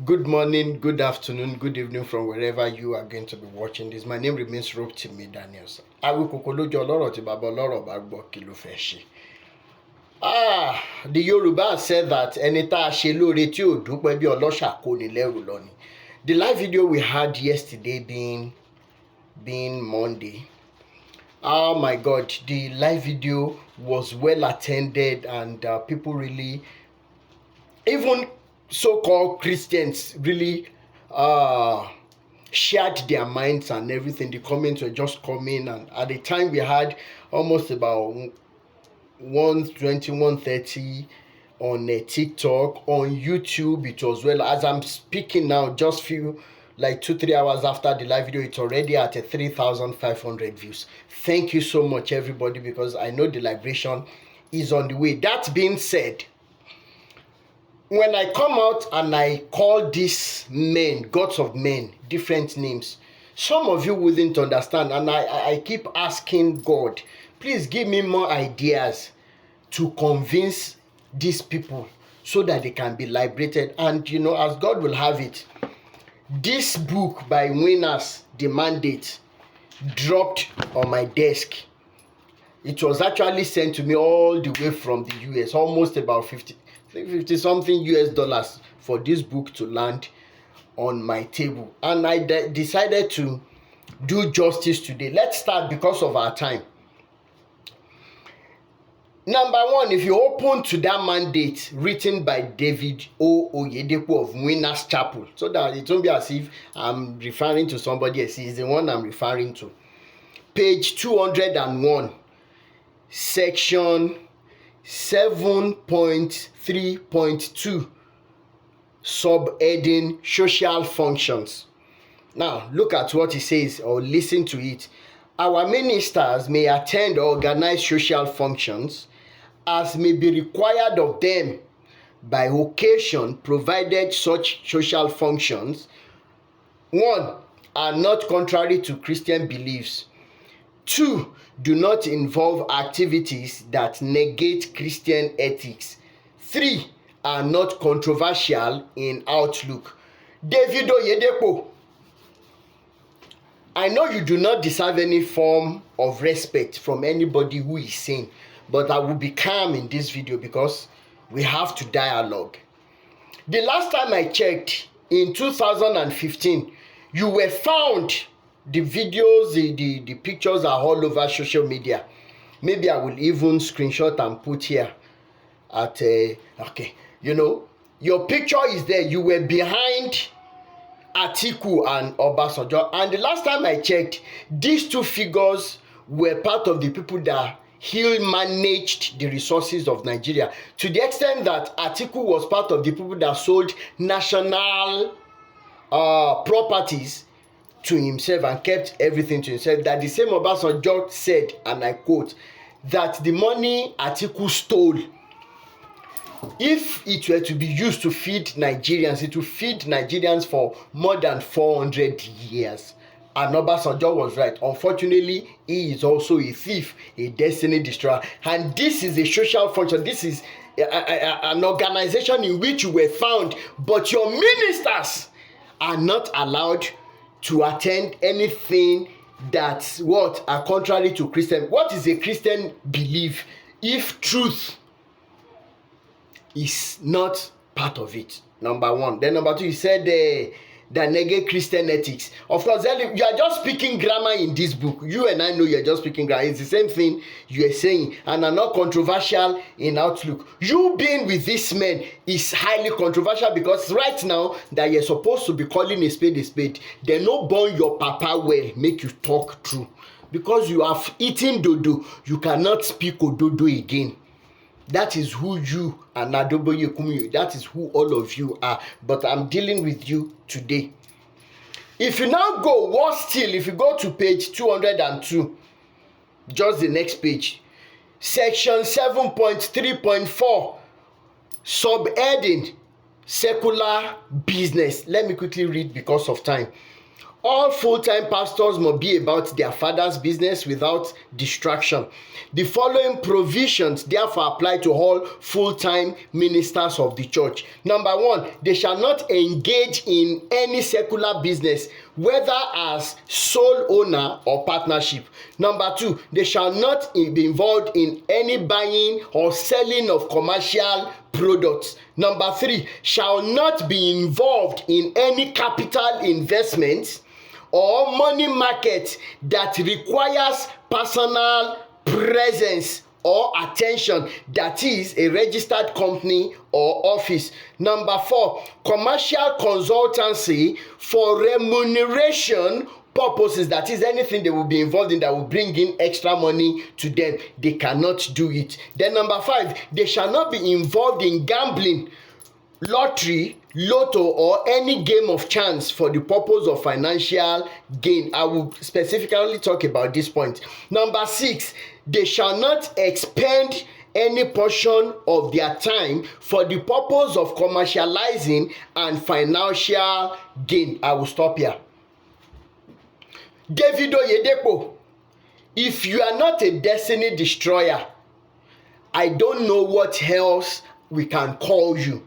Good morning, good afternoon, good evening from wherever you are going to be watching this. My name remains Rotimi Daniels. Awíkòkò lójú ọlọ́rọ̀ tí bàbá ọlọ́rọ̀ bá gbọ́ kí ló fẹ́ ṣe. The Yoruba said that ẹni tá a ṣe lóore tí ò dúpẹ́ bí ọlọ́ṣà kò ní lẹ́rù lọ ni. The live video we had yesterday being Monday. Oh my God, the live video was well attended and people really, even so-called Christians really shared their minds and everything. The comments were just coming, and at the time we had almost about 120, 130 on TikTok, on YouTube. It was, well, as I'm speaking now, just few like 2-3 hours after the live video, it's already at 3,500 views. Thank you so much, everybody, because I know the liberation is on the way. That being said, when I come out and I call these men, gods of men, different names, some of you wouldn't understand, and I keep asking God, please give me more ideas to convince these people so that they can be liberated. And as God will have it, this book by Winners, The Mandate, dropped on my desk. It was actually sent to me all the way from the US, almost about 50 something US dollars for this book to land on my table. And I decided to do justice today. Let's start because of our time. Number one, if you open to that mandate written by David OYEDEPO of Winners Chapel, so that it won't be as if I'm referring to somebody else, he's the one I'm referring to. Page 201, section 7.3.2, subheading social functions. Now, look at what it says, or listen to it. Our ministers may attend or organize social functions as may be required of them by occasion, provided such social functions, 1, are not contrary to Christian beliefs, 2, do not involve activities that negate Christian ethics, 3, are not controversial in outlook. David OYEDEPO, I know you do not deserve any form of respect from anybody who is sane, but I will be calm in this video because we have to dialogue. The last time I checked, in 2015, you were found, the videos, the pictures are all over social media. Maybe I will even screenshot and put here at okay, your picture is there. You were behind Atiku and Obasanjo, and the last time I checked, these two figures were part of the people that managed the resources of Nigeria, to the extent that Atiku was part of the people that sold national properties to himself and kept everything to himself. That the same Obasanjo said, and I quote, that the money Atiku stole, if it were to be used to feed Nigerians, it would feed Nigerians for more than 400 years. And Obasanjo was right. Unfortunately, he is also a thief, a destiny destroyer. And this is a social function. This is an organization in which you were found, but your ministers are not allowed to attend anything that are contrary to Christian. What is a Christian belief if truth is not part of it? Number one. Then number two, you said that negate Christian ethics. Of course, you are just speaking grammar in this book. You and I know you are just speaking grammar. It's the same thing you are saying, and are not controversial in outlook. You being with these men is highly controversial, because right now that you're supposed to be calling a spade, they no born your papa well, make you talk true. Because you have eaten dodo, you cannot speak ododo again. That is who you and Adoboye Kumuyi, that is who all of you are. But I'm dealing with you today. If you now go, worse still, if you go to page 202, just the next page, section 7.3.4, subheading secular business. Let me quickly read because of time. All full-time pastors must be about their father's business without distraction. The following provisions therefore apply to all full-time ministers of the church. Number one, they shall not engage in any secular business, whether as sole owner or partnership. Number two, they shall not be involved in any buying or selling of commercial products. Number three, shall not be involved in any capital investments or money market that requires personal presence or attention, that is a registered company or office. Number four, commercial consultancy for remuneration purposes, that is anything they will be involved in that will bring in extra money to them, they cannot do it. Then number five, they shall not be involved in gambling, lottery, lotto, or any game of chance for the purpose of financial gain. I will specifically talk about this point. Number six, they shall not expend any portion of their time for the purpose of commercializing and financial gain. I will stop here. David OYEDEPO, if you are not a destiny destroyer, I don't know what else we can call you.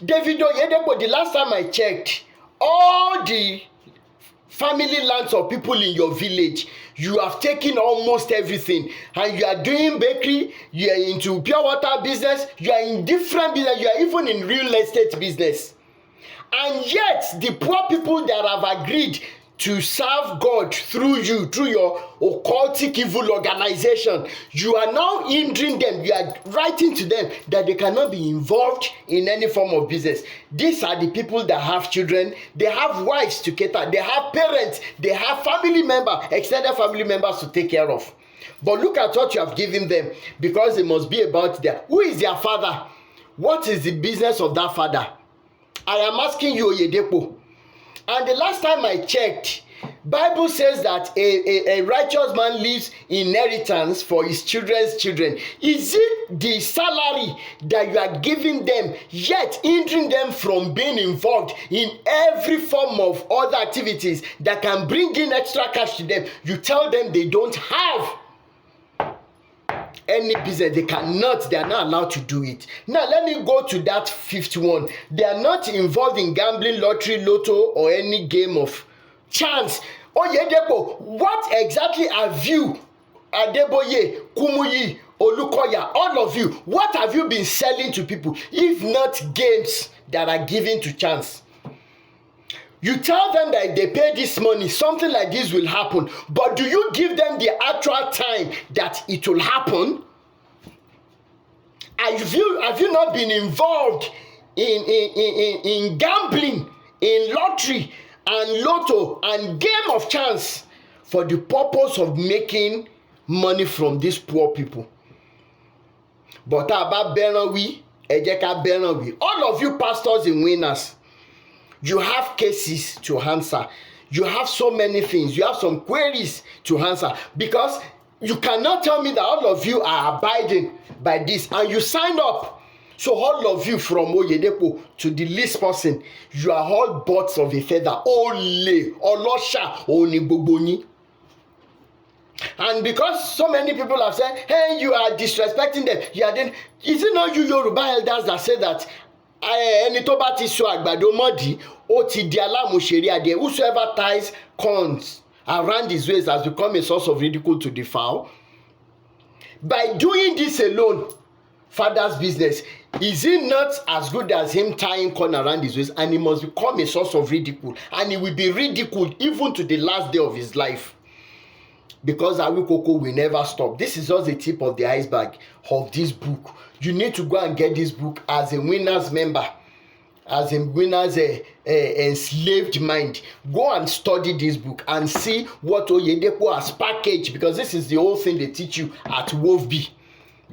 David OYEDEPO, the last time I checked, all the family lands of people in your village, you have taken almost everything, and you are doing bakery, you are into pure water business, you are in different business, you are even in real estate business. And yet the poor people that have agreed to serve God through you, through your occultic evil organization, you are now hindering them. You are writing to them that they cannot be involved in any form of business. These are the people that have children, they have wives to cater, they have parents, they have family members, extended family members to take care of. But look at what you have given them, because it must be about their, who is their father? What is the business of that father? I am asking you, OYEDEPO. And the last time I checked, Bible says that a righteous man leaves inheritance for his children's children. Is it the salary that you are giving them, yet hindering them from being involved in every form of other activities that can bring in extra cash to them? You tell them they don't have any business, they cannot, they are not allowed to do it. Now let me go to that fifth one. They are not involved in gambling, lottery, lotto, or any game of chance. OYEDEPO, what exactly have you, Adeboye, Kumuyi, Olukoya, all of you, what have you been selling to people if not games that are given to chance? You tell them that if they pay this money, something like this will happen. But do you give them the actual time that it will happen? Have you not been involved in gambling, in lottery and lotto and game of chance for the purpose of making money from these poor people? But about Benawi, Ejeka Benawi, all of you pastors and winners, you have cases to answer. You have so many things. You have some queries to answer, because you cannot tell me that all of you are abiding by this and you sign up. So all of you from OYEDEPO to the least person, you are all birds of a feather. Ole, Olosha, Onigbogbo. And because so many people have said, hey, you are disrespecting them, you are then, is it not you Yoruba elders that say that ẹni tó bá ti so àgbàdo mọ́dì ó ti di alámùṣeré adìẹ? Whosoever ties corns around his waist has become a source of ridicule to the fowl. By doing this alone, father's business, is it not as good as him tying corn around his waist? And he must become a source of ridicule, and he will be ridiculed even to the last day of his life, because Awikoko will never stop. This is just the tip of the iceberg of this book. You need to go and get this book as a winner's member, as a winner's enslaved mind. Go and study this book and see what OYEDEPO has packaged, because this is the whole thing they teach you at WOFB,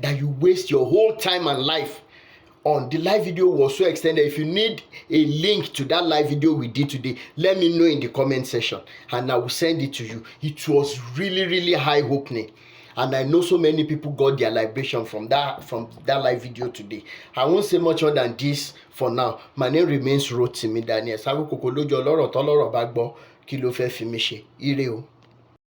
that you waste your whole time and life on. The live video was so extended. If you need a link to that live video we did today, let me know in the comment section and I will send it to you. It was really eye-opening, and I know so many people got their liberation from that live video today. I won't say much more than this for now. My name remains Rotimi Daniel. kí ló fẹ́ fi mí ṣe? Ire o.